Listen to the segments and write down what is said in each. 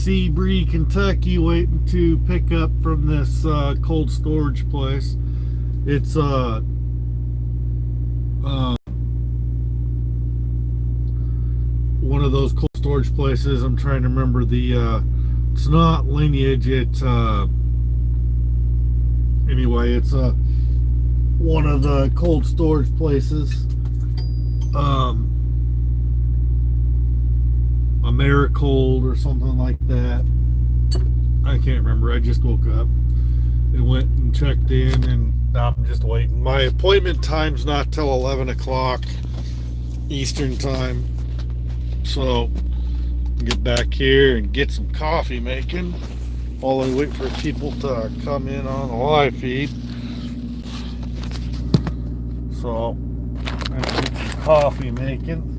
Sebree, Kentucky, waiting to pick up from this cold storage place. It's one of those cold storage places. I'm trying to remember the. It's not Lineage. It's anyway. It's one of the cold storage places. Americold or something like that. I can't remember. I just woke up and went and checked in, and now I'm just waiting. My appointment time's not till 11 o'clock Eastern time, so get back here and get some coffee making while I wait for people to come in on the live feed. So I'm gonna get some coffee making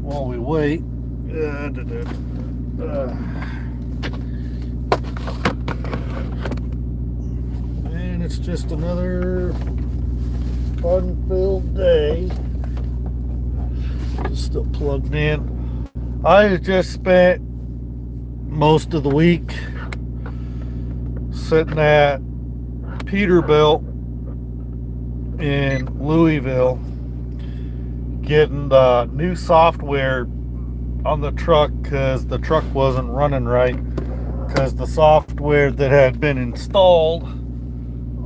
while we wait. And it's just another fun-filled day. Still plugged in. I just spent most of the week sitting at Peterbilt in Louisville getting the new software on the truck because the truck wasn't running right, because the software that had been installed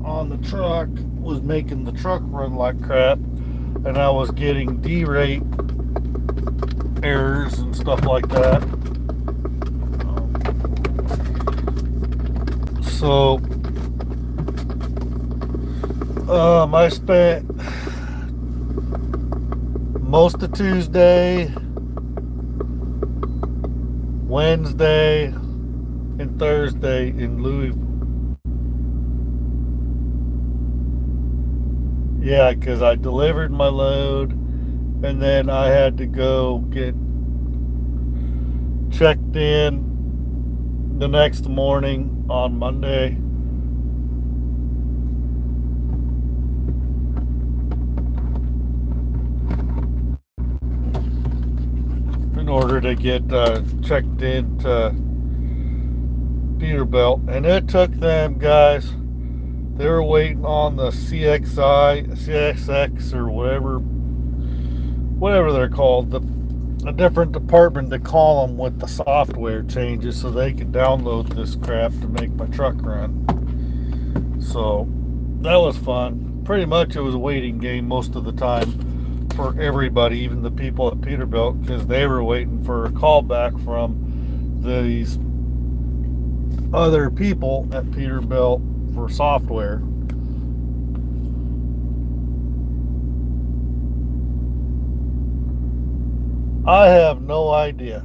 on the truck was making the truck run like crap, and I was getting D-rate errors and stuff like that. So I spent most of Tuesday, Wednesday, and Thursday in Louisville. Yeah, because I delivered my load, and then I had to go get checked in the next morning on Monday. In order to get checked into Peterbilt, and it took them, guys. They were waiting on the CXX, or whatever they're called, a different department to call them with the software changes so they could download this crap to make my truck run. So that was fun. Pretty much it was a waiting game most of the time for everybody, even the people at Peterbilt, because they were waiting for a call back from these other people at Peterbilt for software. I have no idea.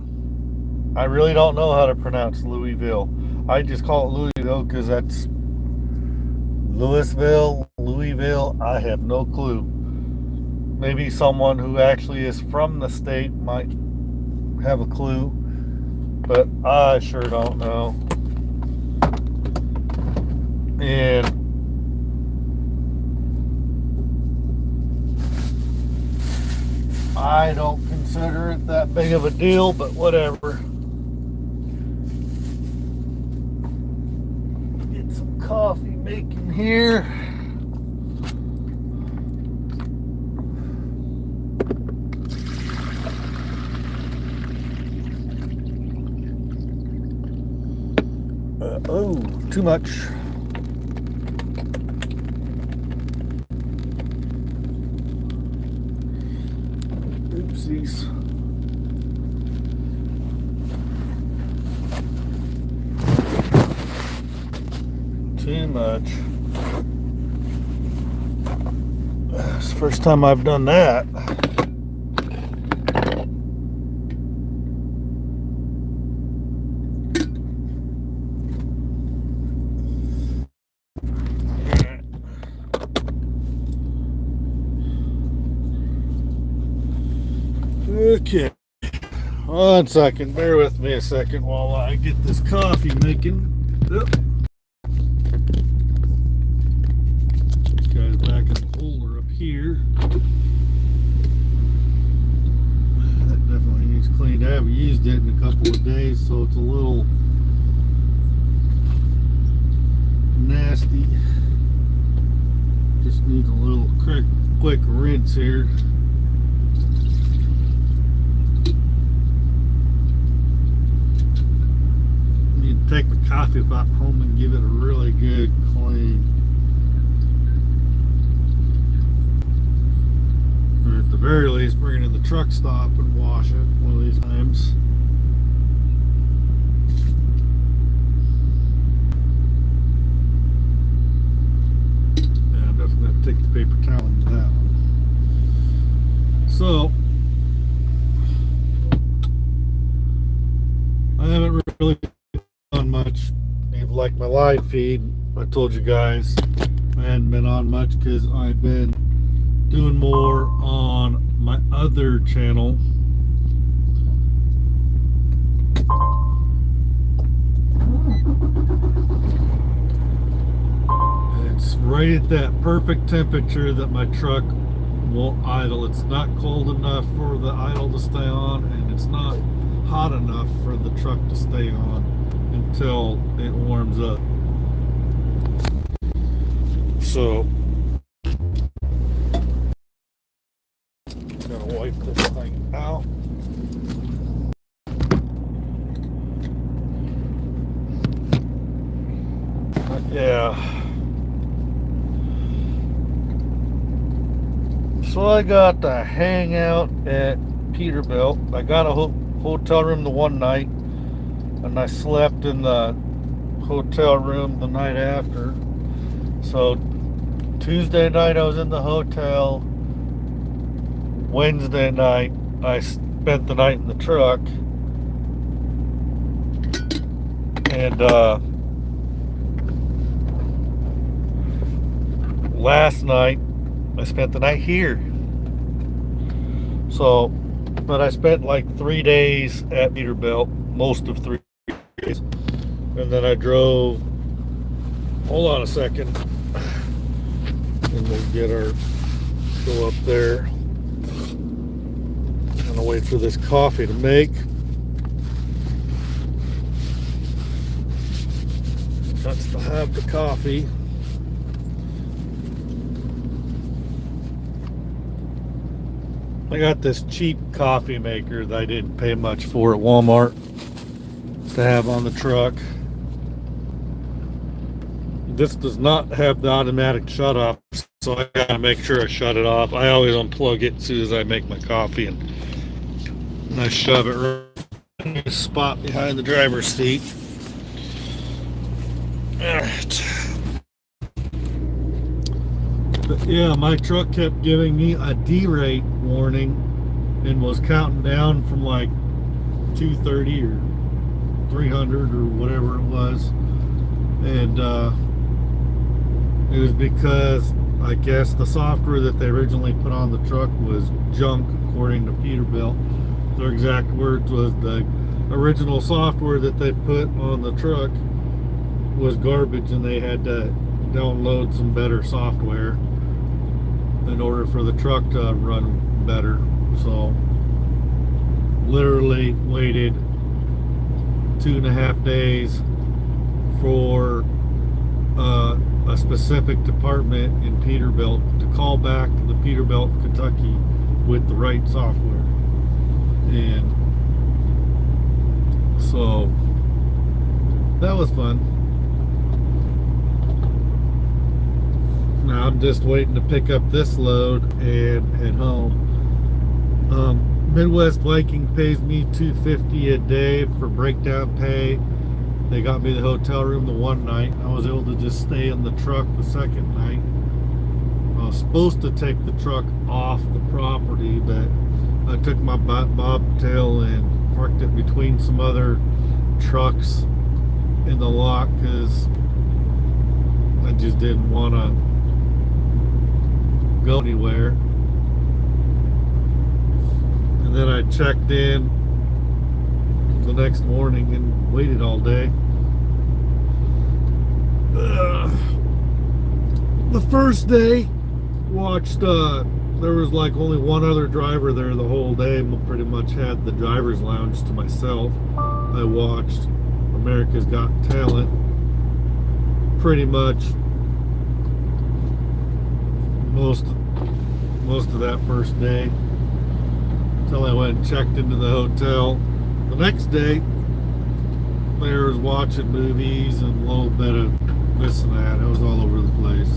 I really don't know how to pronounce Louisville. I just call it Louisville because that's Louisville. I have no clue. Maybe someone who actually is from the state might have a clue, but I sure don't know. And I don't consider it that big of a deal, but whatever. Get some coffee making here. Oh, too much. Oopsies. Too much. It's the first time I've done that. Okay, 1 second, bear with me a second while I get this coffee making. Yep. This guy's back in the holder up here. That definitely needs used it in a couple of days, so it's a little nasty. Just needs a little quick rinse here. Need to take the coffee pot home and give it a really good clean. Or at the very least, bring it in the truck stop and wash it one of these times. Yeah, I'm definitely going to take the paper towel into that one. So, I haven't really done much. Like my live feed, I told you guys I hadn't been on much because I've been doing more on my other channel. It's right at that perfect temperature that my truck won't idle. It's not cold enough for the idle to stay on, and it's not hot enough for the truck to stay on until it warms up. So, I'm gonna wipe this thing out. Yeah. So I got to hang out at Peterbilt. I got a hotel room the one night, and I slept in the hotel room the night after. So Tuesday night I was in the hotel. Wednesday night I spent the night in the truck. And last night I spent the night here. So, but I spent like 3 days at Peterbilt, most of 3 days. And then I drove, hold on a second, and we'll go up there. I'm gonna wait for this coffee to make. Got to have the coffee. I got this cheap coffee maker that I didn't pay much for at Walmart to have on the truck. This does not have the automatic shut off, so I gotta make sure I shut it off. I always unplug it as soon as I make my coffee, and I shove it right in the spot behind the driver's seat. Alright. But yeah, my truck kept giving me a D-rate warning and was counting down from like 230 or 300 or whatever it was. And it was because I guess the software that they originally put on the truck was junk, according to Peterbilt. Their exact words was the original software that they put on the truck was garbage, and they had to download some better software in order for the truck to run better. So literally waited 2.5 days for a specific department in Peterbilt to call back to the Peterbilt, Kentucky with the right software. And so that was fun. Now I'm just waiting to pick up this load and head home. Midwest Viking pays me $250 a day for breakdown pay. They got me the hotel room the one night. I was able to just stay in the truck the second night. I was supposed to take the truck off the property, but I took my bobtail and parked it between some other trucks in the lot because I just didn't want to go anywhere. And then I checked in the next morning and waited all day. The first day watched the there was like only one other driver there the whole day. Pretty much had the driver's lounge to myself. I watched America's Got Talent pretty much most of that first day until I went and checked into the hotel. The next day, there was watching movies and a little bit of this and that. It was all over the place.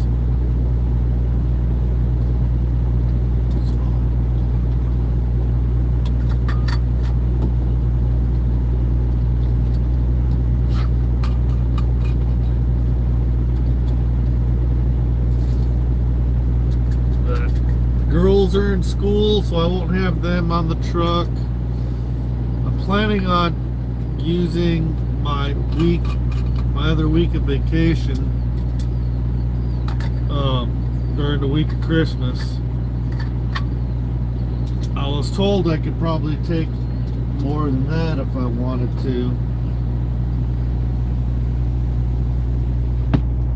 Girls are in school, so I won't have them on the truck. I'm planning on using my other week of vacation during the week of Christmas. I was told I could probably take more than that if I wanted to,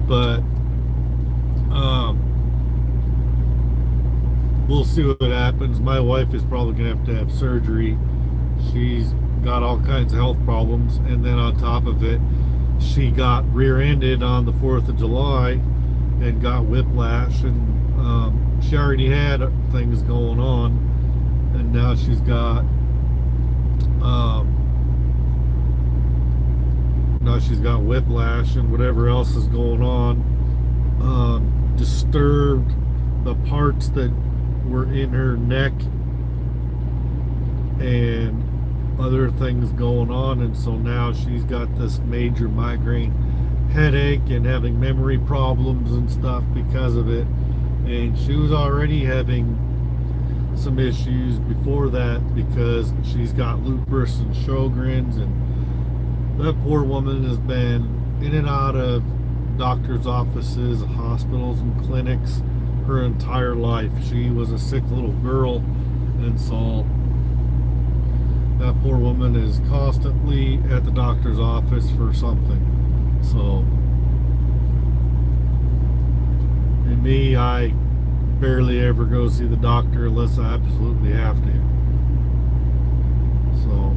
but we'll see what happens. My wife is probably gonna have to have surgery. She's got all kinds of health problems, and then on top of it, she got rear-ended on the 4th of July and got whiplash, and she already had things going on, and now she's got whiplash and whatever else is going on. Disturbed the parts that were in her neck and other things going on, and so now she's got this major migraine headache and having memory problems and stuff because of it. And she was already having some issues before that because she's got lupus and Sjogren's, and that poor woman has been in and out of doctors' offices, hospitals, and clinics her entire life. She was a sick little girl, and so that poor woman is constantly at the doctor's office for something. So, and me, I barely ever go see the doctor unless I absolutely have to. So,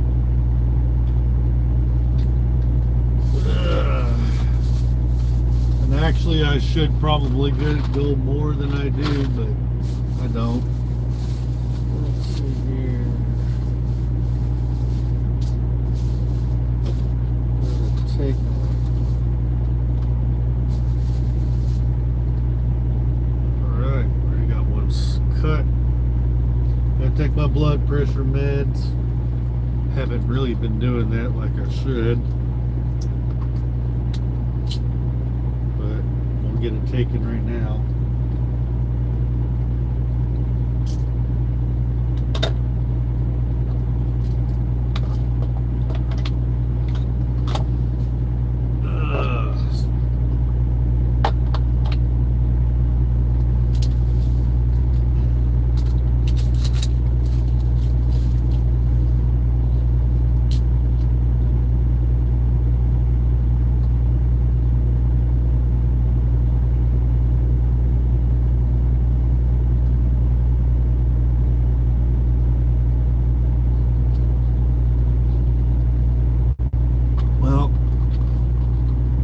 and actually I should probably go more than I do, but I don't. Let's see here. Take alright, already got one cut. Gotta take my blood pressure meds. Haven't really been doing that like I should, but I'll get it taken right now.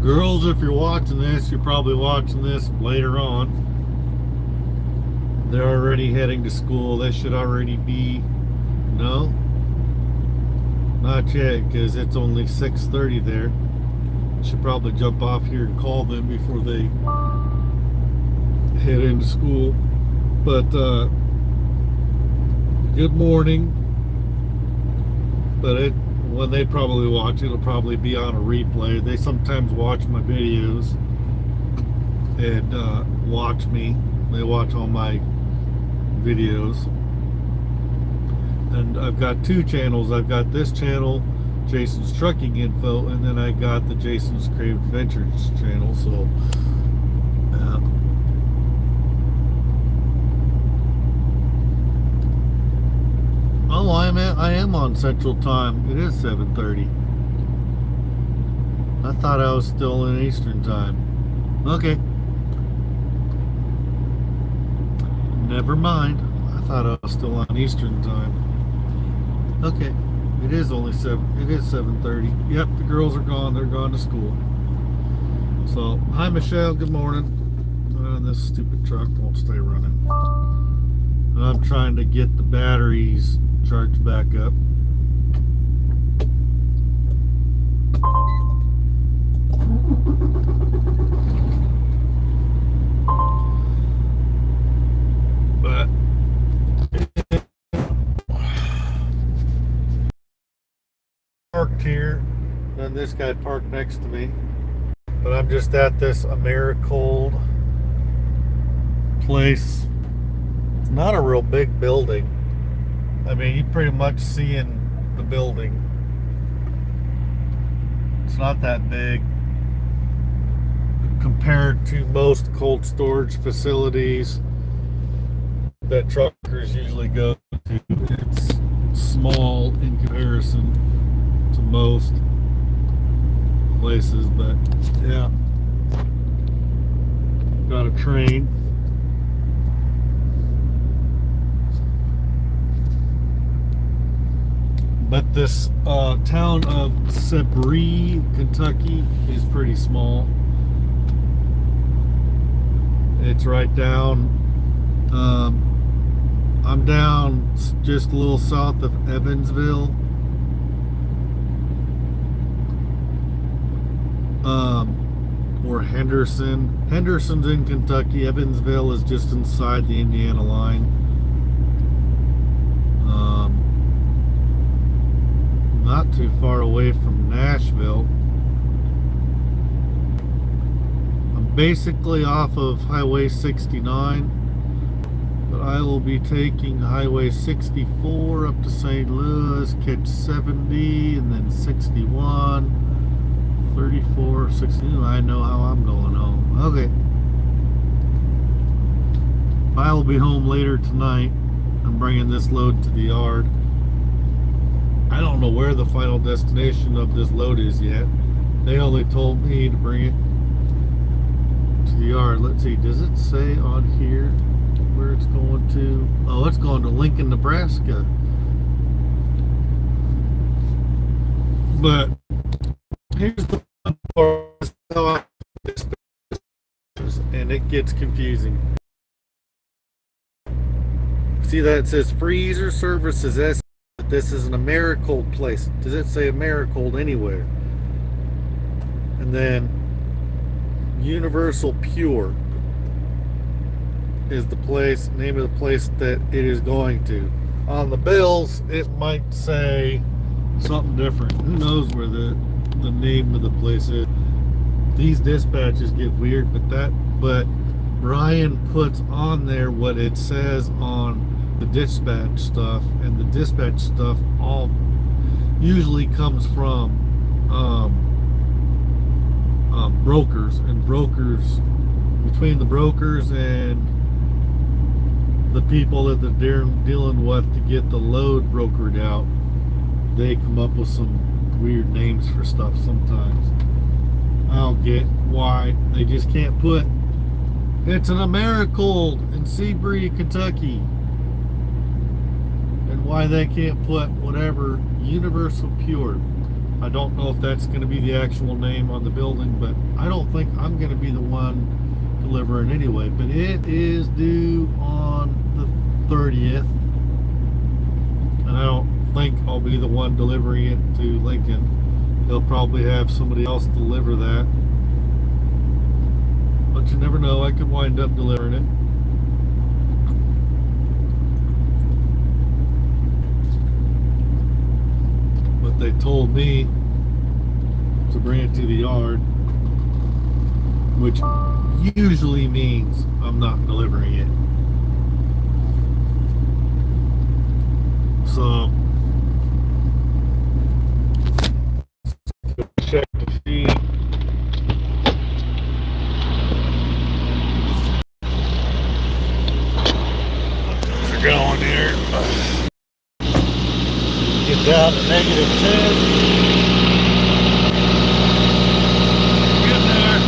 Girls, if you're watching this, you're probably watching this later on. They're already heading to school. They should already be... No? Not yet, because it's only 6:30 there. Should probably jump off here and call them before they head into school. But, good morning. But when they probably watch, it'll probably be on a replay. They sometimes watch my videos and watch me. They watch all my videos. And I've got two channels. I've got this channel, Jason's Trucking Info, and then I got the Jason's Craved Adventures channel. So oh, I am on Central Time. It is 7:30. I thought I was still in Eastern Time. Okay. Never mind. thought I was still on Eastern time. Okay, it is only 7. It is 7:30. Yep, the girls are gone. They're gone to school. So, hi Michelle. Good morning. This stupid truck won't stay running. And I'm trying to get the batteries charged back up. But parked here, then this guy parked next to me. But I'm just at this Americold place. It's not a real big building. I mean, you pretty much see in the building. It's not that big compared to most cold storage facilities that truckers usually go to. It's small in comparison to most places, but yeah. Got a train. But this town of Sebree, Kentucky is pretty small. It's right down, I'm down just a little south of Evansville. Or Henderson. Henderson's in Kentucky. Evansville is just inside the Indiana line. Not too far away from Nashville. I'm basically off of Highway 69, but I will be taking Highway 64 up to St. Louis, catch 70, and then 61, 34, 60. I know how I'm going home. Okay. I will be home later tonight. I'm bringing this load to the yard. I don't know where the final destination of this load is yet. They only told me to bring it to the yard. Let's see, does it say on here where it's going to? Oh, it's going to Lincoln, Nebraska. But here's the fun part, and it gets confusing. See that it says freezer services S. This is an Americold place. Does it say Americold anywhere? And then Universal Pure is the place, name of the place that it is going to. On the bills, it might say something different. Who knows where the name of the place is? These dispatches get weird, but Brian puts on there what it says on the dispatch stuff, and the dispatch stuff all usually comes from brokers, and brokers, between the brokers and the people that they're dealing with to get the load brokered out, they come up with some weird names for stuff sometimes. I don't get why they just can't put it's an Americold in Sebree, Kentucky. And why they can't put whatever Universal Pure. I don't know if that's going to be the actual name on the building, but I don't think I'm going to be the one delivering anyway. But it is due on the 30th, and I don't think I'll be the one delivering it to Lincoln. They'll probably have somebody else deliver that, but you never know, I could wind up delivering it. But they told me to bring it to the yard, which usually means I'm not delivering it. So check to see. Things are going here. Get down to -10. Get there.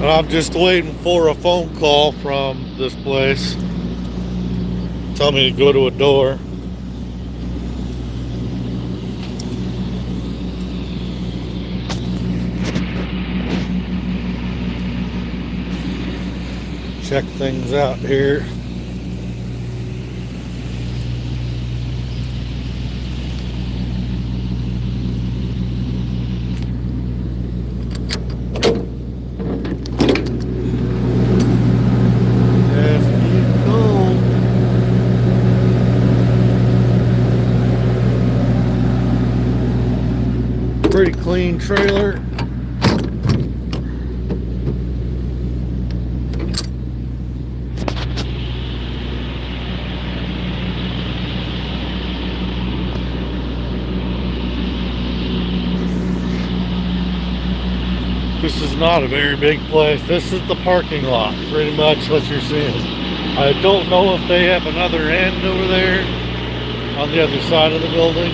And I'm just waiting for a phone call from this place. Tell me to go to a door. Check things out here. It's getting cold. Pretty clean trailer. This is not a very big place. This is the parking lot, pretty much what you're seeing. I don't know if they have another end over there on the other side of the building.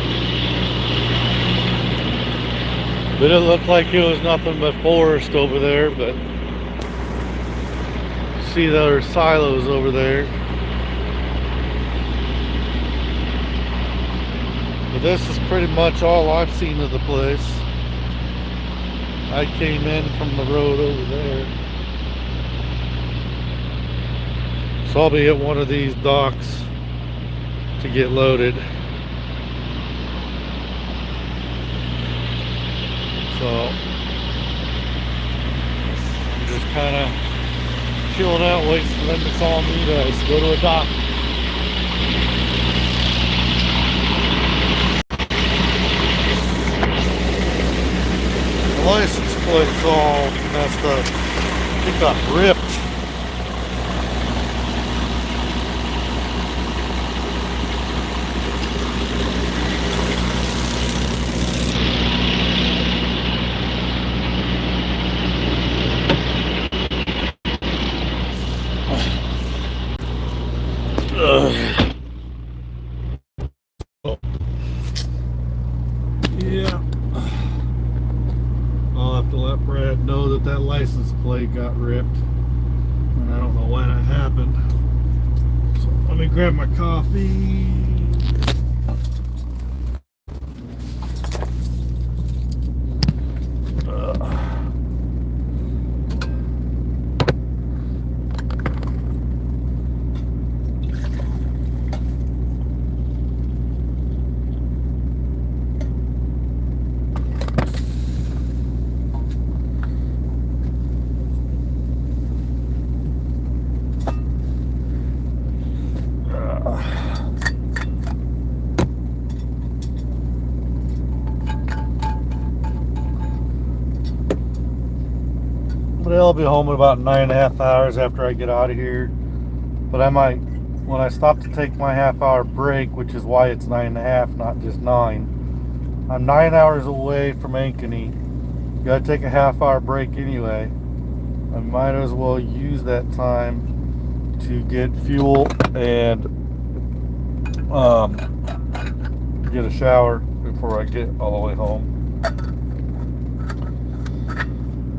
But it looked like it was nothing but forest over there, but see there are silos over there. But this is pretty much all I've seen of the place. I came in from the road over there. So I'll be at one of these docks to get loaded. So I'm just kind of chilling out, waiting for them to call me to go to a dock. The license plate's all messed up. It got ripped. Yeah. I'll have to let Brad know that that license plate got ripped. And I don't know when it happened. So let me grab my coffee. But I'll be home in about 9.5 hours after I get out of here. But I might, when I stop to take my half-hour break, which is why it's 9.5, not just 9. I'm 9 hours away from Ankeny. Gotta take a half-hour break anyway. I might as well use that time to get fuel and get a shower before I get all the way home.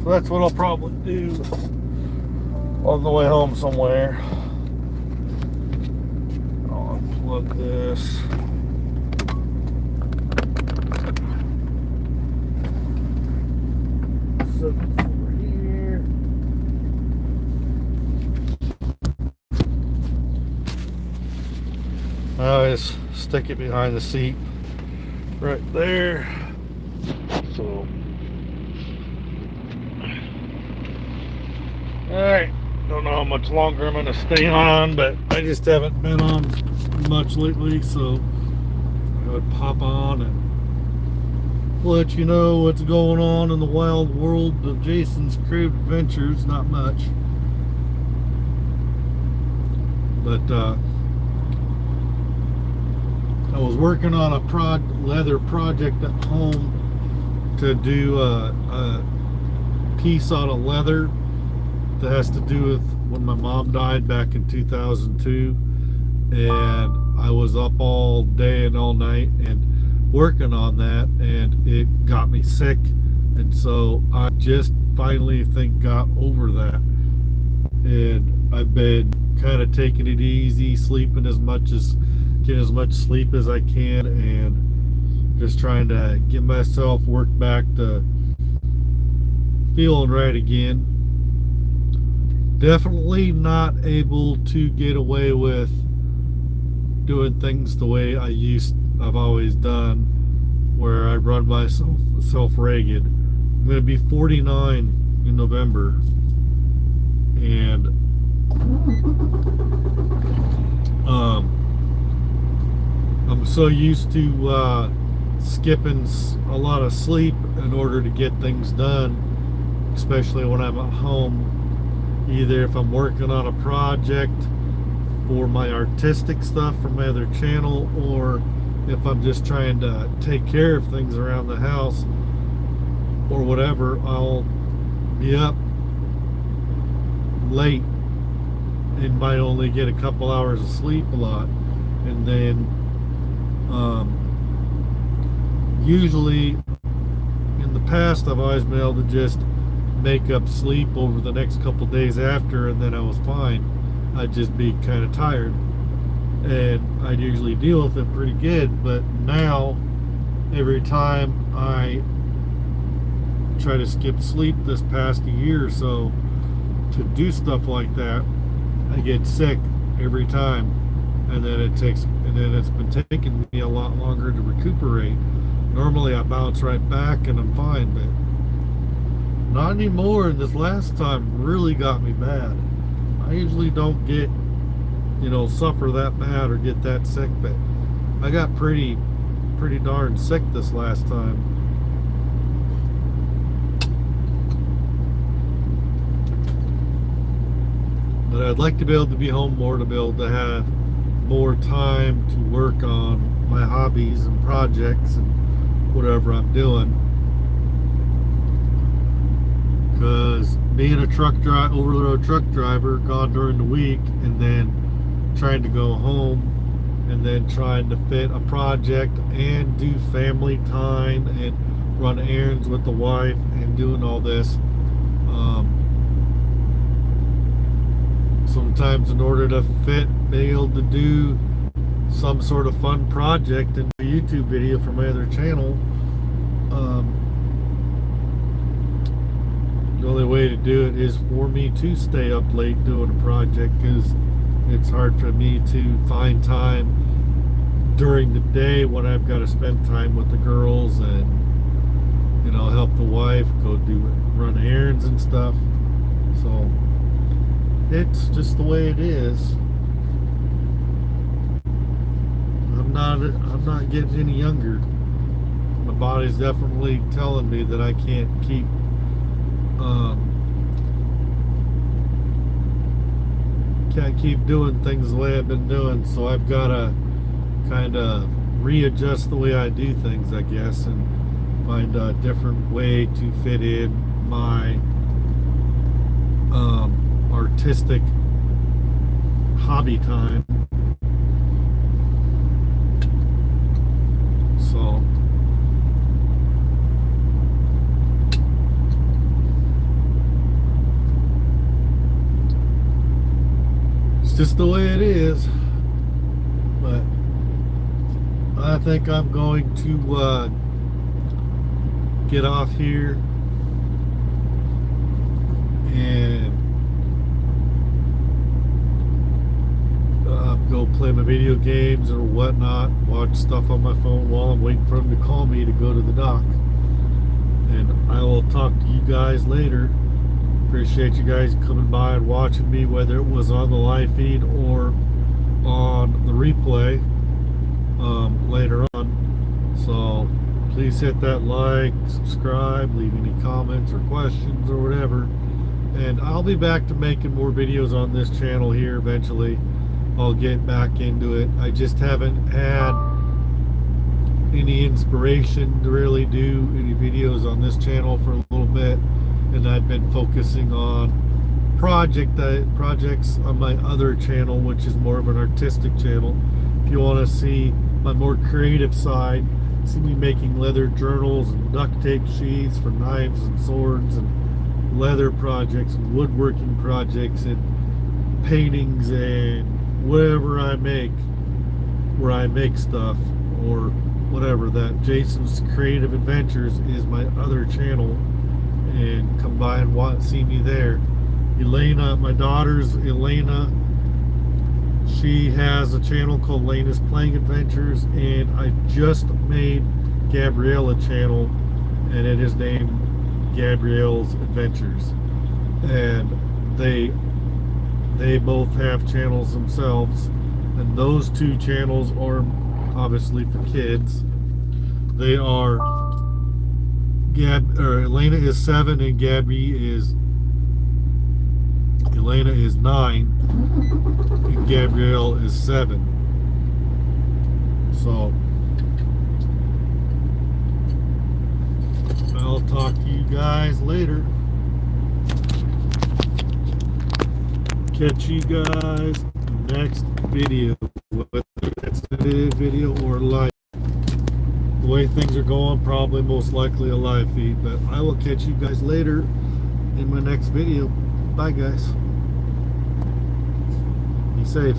So that's what I'll probably do on the way home somewhere. I'll unplug this. Set this over here. I just stick it behind the seat right there. So alright, don't know how much longer I'm going to stay on, but I just haven't been on much lately, so I would pop on and let you know what's going on in the wild world of Jason's Craved Adventures. Not much, but I was working on a leather project at home to do a piece out of leather that has to do with when my mom died back in 2002, and I was up all day and all night and working on that, and it got me sick And so I just finally think got over that. And I've been kind of taking it easy, sleeping getting as much sleep as I can, and just trying to get myself worked back to feeling right again. Definitely not able to get away with doing things the way I've always done, where I run myself ragged. I'm going to be 49 in November, and I'm so used to skipping a lot of sleep in order to get things done, especially when I'm at home. Either if I'm working on a project for my artistic stuff for my other channel, or if I'm just trying to take care of things around the house or whatever, I'll be up late and might only get a couple hours of sleep a lot. And then usually in the past, I've always been able to just make up sleep over the next couple days after, and then I was fine. I'd just be kind of tired, and I'd usually deal with it pretty good. But now, every time I try to skip sleep this past year or so to do stuff like that, I get sick every time, and then it's been taking me a lot longer to recuperate. Normally I bounce right back and I'm fine, but not anymore. And this last time really got me bad. I usually don't get, suffer that bad or get that sick, but I got pretty darn sick this last time. But I'd like to be able to be home more, to be able to have more time to work on my hobbies and projects and whatever I'm doing. Because being a over the road truck driver, gone during the week, and then trying to go home, and then trying to fit a project and do family time and run errands with the wife and doing all this. Sometimes in order to be able to do some sort of fun project and a YouTube video for my other channel, the only way to do it is for me to stay up late doing a project, because it's hard for me to find time during the day when I've got to spend time with the girls and help the wife run errands and stuff. So it's just the way it is. I'm not getting any younger. My body's definitely telling me that I can't keep doing things the way I've been doing. So I've got to kind of readjust the way I do things, I guess, and find a different way to fit in my artistic hobby time. So it's just the way it is. But I think I'm going to get off here and go play my video games or whatnot, watch stuff on my phone while I'm waiting for him to call me to go to the dock. And I will talk to you guys later. Appreciate you guys coming by and watching me, whether it was on the live feed or on the replay later on. So please hit that like, subscribe, leave any comments or questions or whatever. And I'll be back to making more videos on this channel here eventually. I'll get back into it. I just haven't had any inspiration to really do any videos on this channel for a little bit, and I've been focusing on projects on my other channel, which is more of an artistic channel. If you want to see my more creative side, see me making leather journals and duct tape sheaths for knives and swords and leather projects and woodworking projects and paintings and whatever I make, where I make stuff or whatever. That Jason's Creative Adventures is my other channel, and come by and see me there. Elena, my daughter's Elena, she has a channel called Elena's Playing Adventures, and I just made Gabrielle a channel, and it is named Gabrielle's Adventures. And they both have channels themselves, and those two channels are obviously for kids. They are Elena is 7 and Elena is 9 and Gabrielle is 7. So I'll talk to you guys later. Catch you guys next video, whether it's a video or live. The way things are going, probably most likely a live feed, but I will catch you guys later in my next video. Bye guys. Be safe.